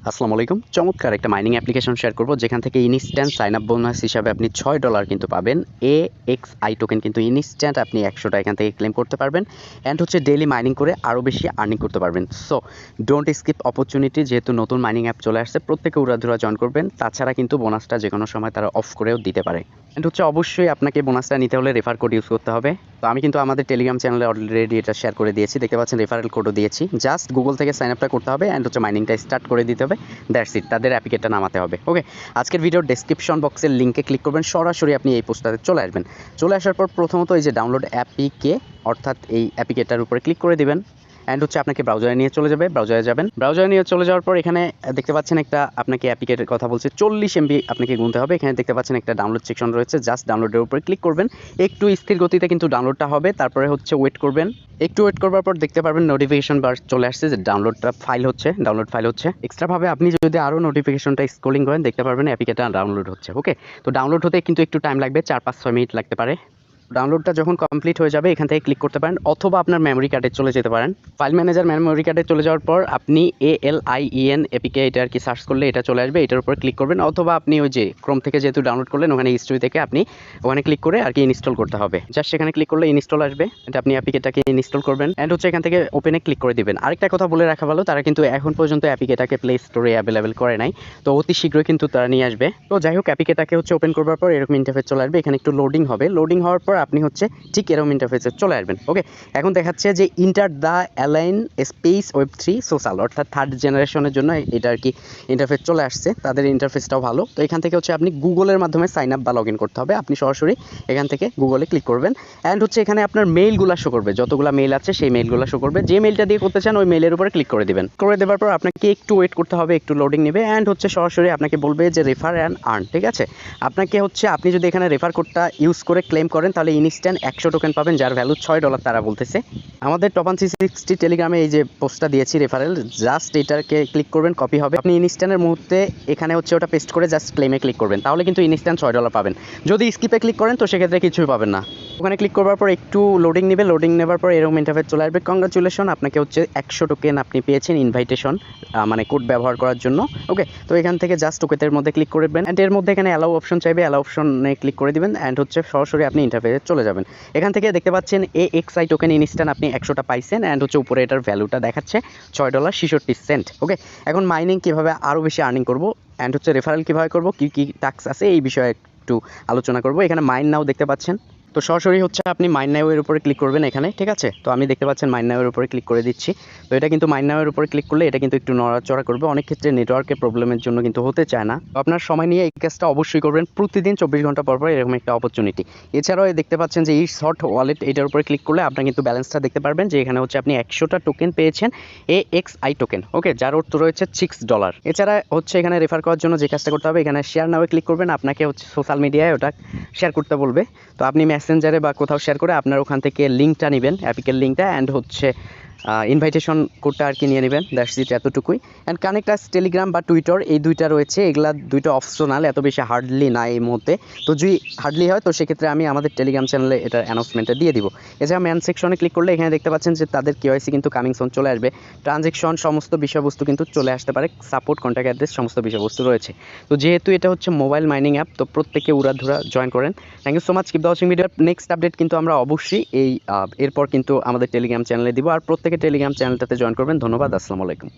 আসসালামু আলাইকুম। চমৎকার একটা মাইনিং অ্যাপ্লিকেশন শেয়ার করব যেখান থেকে ইনস্ট্যান্ট সাইন আপ বোনাস হিসাবে আপনি $6 কিন্তু পাবেন। AXI টোকেন কিন্তু ইনস্ট্যান্ট আপনি 100টা এখান থেকে ক্লেম করতে পারবেন অ্যান্ড হচ্ছে ডেইলি মাইনিং করে আরও বেশি আর্নিং করতে পারবেন। সো ডোন্ট স্কিপ অপরচুনিটি, যেহেতু নতুন মাইনিং অ্যাপ চলে আসছে, প্রত্যেকে উড়াধুরা জয়েন করবেন। তাছাড়া কিন্তু বোনাসটা যে কোনো সময় তারা অফ করেও দিতে পারে। অ্যান্ড হচ্ছে অবশ্যই আপনাকে বোনাসটা নিতে হলে রেফার কোড ইউজ করতে হবে। তো আমি কিন্তু আমাদের টেলিগ্রাম চ্যানেলে অলরেডি এটা শেয়ার করে দিয়েছি, দেখতে পাচ্ছেন রেফারেল কোডও দিয়েছি। জাস্ট গুগল থেকে সাইন আপটা করতে হবে অ্যান্ড হচ্ছে মাইনিংটা স্টার্ট করে দিতে হবে। দ্যাটস ইট, তাদের অ্যাপ্লিকেটটা নামাতে হবে। ওকে, আজকের ভিডিওর ডেসক্রিপশন বক্সের লিঙ্কে ক্লিক করবেন, সরাসরি আপনি এই পোস্টটাতে চলে আসবেন। চলে আসার পর প্রথমত এই যে ডাউনলোড অ্যাপিকে অর্থাৎ এই অ্যাপ্লিকেটটার উপরে ক্লিক করে দিবেন অ্যান্ড হচ্ছে আপনাকে ব্রাউজারে নিয়ে চলে যাবে। ব্রাউজারে নিয়ে চলে যাওয়ার পর এখানে দেখতে পাচ্ছেন একটা আপনাকে অ্যাপ্লিকেটের কথা বলছে 40 MB আপনাকে গুনতে হবে। এখানে দেখতে পাচ্ছেন একটা ডাউনলোড সেকশন রয়েছে, জাস্ট ডাউনলোডের উপরে ক্লিক করবেন। একটু স্থির গতিতে কিন্তু ডাউনলোডটা হবে, তারপরে হচ্ছে ওয়েট করবেন। একটু ওয়েট করবার পর দেখতে পারবেন নোটিফিকেশন বার চলে আসছে যে ডাউনলোড ফাইল হচ্ছে। এক্সট্রাভাবে আপনি যদি আরও নোটিফিকেশনটা স্ক্রলিং করেন দেখতে পারবেন অ্যাপ্লিকেটটা ডাউনলোড হচ্ছে। ওকে, তো ডাউনলোড হতে কিন্তু একটু টাইম লাগবে, 4-5-6 মিনিট লাগতে পারে। ডাউনলোডটা যখন কমপ্লিট হয়ে যাবে এখান থেকে ক্লিক করতে পারেন, অথবা আপনার মেমোরি কার্ডে চলে যেতে পারেন। ফাইল ম্যানেজার মেমোরি কার্ডে চলে যাওয়ার পর আপনি ALIEN এপিকে এটা আর কি সার্চ করলে এটা চলে আসবে, এটার উপর ক্লিক করবেন। অথবা আপনি ওই যে ক্রোম থেকে যেহেতু ডাউনলোড করলেন ওখানে হিস্ট্রি থেকে আপনি ওখানে ক্লিক করে আর কি ইনস্টল করতে হবে। জাস্ট সেখানে ক্লিক করলে ইনস্টল আসবে, এটা আপনি অ্যাপ্লিকেটাকে ইনস্টল করবেন অ্যান্ড হচ্ছে এখান থেকে ওপেনে ক্লিক করে দিবেন। আরেকটা কথা বলে রাখা ভালো, তারা কিন্তু এখন পর্যন্ত অ্যাপ্লিকেটাকে প্লে স্টোরে অ্যাভেলেবেল করে নাই, তো অতি শীঘ্রই কিন্তু তারা নিয়ে আসবে। তো যাই হোক, অ্যাপ্লিকেটাকে হচ্ছে ওপেন করবার পর এরকম ইন্টারফেস চলে আসবে। এখানে একটু লোডিং হবে, লোডিং হওয়ার পর আপনি হচ্ছে ঠিক এরকম ইন্টারফেসে চলে আসবেন। ওকে, এখন দেখাচ্ছে যে ইন্টার দ্য অ্যালাইন স্পেস ওয়েব3 সোশ্যাল, অর্থাৎ থার্ড জেনারেশনের জন্য এটা আর কি ইন্টারফেস চলে আসছে। তাদের ইন্টারফেসটাও ভালো। তো এখান থেকে হচ্ছে আপনি গুগলের মাধ্যমে সাইন আপ বা লগ ইন করতে হবে। আপনি সরাসরি এখান থেকে গুগলে ক্লিক করবেন অ্যান্ড হচ্ছে এখানে আপনার মেইলগুলো শো করবে, যতগুলো মেইল আছে সেই মেইলগুলো শো করবে। যে মেইলটা দিয়ে করতে চান ওই মেইলের উপরে ক্লিক করে দিবেন। করে দেওয়ার পর আপনাকে একটু ওয়েট করতে হবে, একটু লোডিং নেবে অ্যান্ড হচ্ছে সরাসরি আপনাকে বলবে যে রেফার অ্যান্ড আর্ন। ঠিক আছে, আপনাকে হচ্ছে আপনি যদি এখানে রেফার কোডটা ইউজ করে ক্লেম করেন তাহলে ইনস্ট্যান্ট 100 টোকেন পাবেন, যার ভ্যালু $6 তারা বলতেছে। আমাদের টপ 360 টেলিগ্রামে এই যে পোস্টটা দিয়েছি রেফারেল, জাস্ট এটাকে ক্লিক করবেন, কপি হবে। আপনি ইনস্ট্যান্টের মুহূর্তে এখানে হচ্ছে ওটা পেস্ট করে জাস্ট ক্লেমে ক্লিক করবেন, তাহলে কিন্তু ইনস্ট্যান্ট $6 পাবেন। যদি স্কিপে ক্লিক করেন তো সেক্ষেত্রে কিছুই পাবেন না। ওখানে ক্লিক করবার পর একটু লোডিং নেবে, লোডিং নেবার পর এরকম ইন্টারফেস চলে আসবে। কংগ্রাচুলেশন, আপনাকে হচ্ছে 100 টোকেন আপনি পেয়েছেন ইনভাইটেশন, মানে কোড ব্যবহার করার জন্য। ওকে, তো এখান থেকে জাস্ট ওকেতের মধ্যে ক্লিক করবেন অ্যান্ড এর মধ্যে এখানে অ্যালাউ অপশন চাইবে, অ্যালাউ অপশনে ক্লিক করে দিবেন অ্যান্ড হচ্ছে সরাসরি আপনি ইন্টারফেসে চলে যাবেন। এখান থেকে দেখতে পাচ্ছেন AXI টোকেন ইনস্ট্যান্ট আপনি 100টা পাইছেন অ্যান্ড হচ্ছে উপরে এটার ভ্যালুটা দেখাচ্ছে $6.66। ওকে, এখন মাইনিং কীভাবে আরও বেশি আর্নিং করবো অ্যান্ড হচ্ছে রেফারেল কীভাবে করবো, কী কী টাস্ক আছে এই বিষয়ে একটু আলোচনা করবো। এখানে মাইন নাও দেখতে পাচ্ছেন, তো সরাসরি হচ্ছে আপনি মাইন নাও এর উপরে ক্লিক করবেন এখানে। ঠিক আছে, তো আমি দেখতে পাচ্ছেন মাইন নাও এর উপরে ক্লিক করে দিচ্ছি। তো এটা কিন্তু মাইন নাও এর উপরে ক্লিক করলে এটা কিন্তু একটু নড়াচড়া করবে, অনেক ক্ষেত্রে নেটওয়ার্কের প্রবলেমের জন্য কিন্তু হতে চায় না। তো আপনার সময় নিয়ে এই কাজটা অবশ্যই করবেন, প্রতিদিন 24 ঘন্টা পর পর এরকম একটা অপরচুনিটি। এছাড়াও দেখতে পাচ্ছেন যে এই শর্ট ওয়ালেট, এটার উপরে ক্লিক করলে আপনার কিন্তু ব্যালেন্সটা দেখতে পারবেন যে এখানে হচ্ছে আপনি 100টা টোকেন পেয়েছেন AXI টোকেন। ওকে, যার অর্থ রয়েছে $6। এছাড়া হচ্ছে এখানে রেফার করার জন্য যে কাজটা করতে হবে, এখানে শেয়ার নাও ক্লিক করবেন, আপনাকে হচ্ছে সোশ্যাল মিডিয়ায় ওটা শেয়ার করতে বলবে। তো আপনি মেসেঞ্জারে বা কোথাও শেয়ার করে আপনার ওখান থেকে লিঙ্কটা নেবেন, অ্যাপিকের লিঙ্কটা অ্যান্ড হচ্ছে ইনভাইটেশন কোডটা আর কি নিয়ে নেবেন। দ্যাটস ইট, এতটুকুই। অ্যান্ড কানেক্ট আস টেলিগ্রাম বা টুইটার, এই দুইটা রয়েছে, এগুলা দুইটা অপশনাল, এত বেশি হার্ডলি না এই মুহূর্তে। তো যদি হার্ডলি হয় তো সেক্ষেত্রে আমি আমাদের টেলিগ্রাম চ্যানেলে এটার অ্যানাউন্সমেন্টটা দিয়ে দিব। এছাড়া ম্যান সেকশনে ক্লিক করলে এখানে দেখতে পাচ্ছেন যে তাদের KYC কিন্তু কামিং সুন চলে আসবে, ট্রানজ্যাকশন সমস্ত বিষয়বস্তু কিন্তু চলে আসতে পারে, সাপোর্ট, কন্ট্যাক্ট অ্যাড্রেস সমস্ত বিষয়বস্তু রয়েছে। তো যেহেতু এটা হচ্ছে মোবাইল মাইনিং অ্যাপ, তো প্রত্যেকে উড়াধুরা জয়েন করেন। Thank you so much, keep the watching video. Next update কিন্তু আমরা অবশ্যই এরপর কিন্তু আমাদের টেলিগ্রাম চ্যানেলে দিব, আর প্রত্যেকে টেলিগ্রাম চ্যানেলটাতে জয়েন করবেন। ধন্যবাদ, আসসালামু আলাইকুম।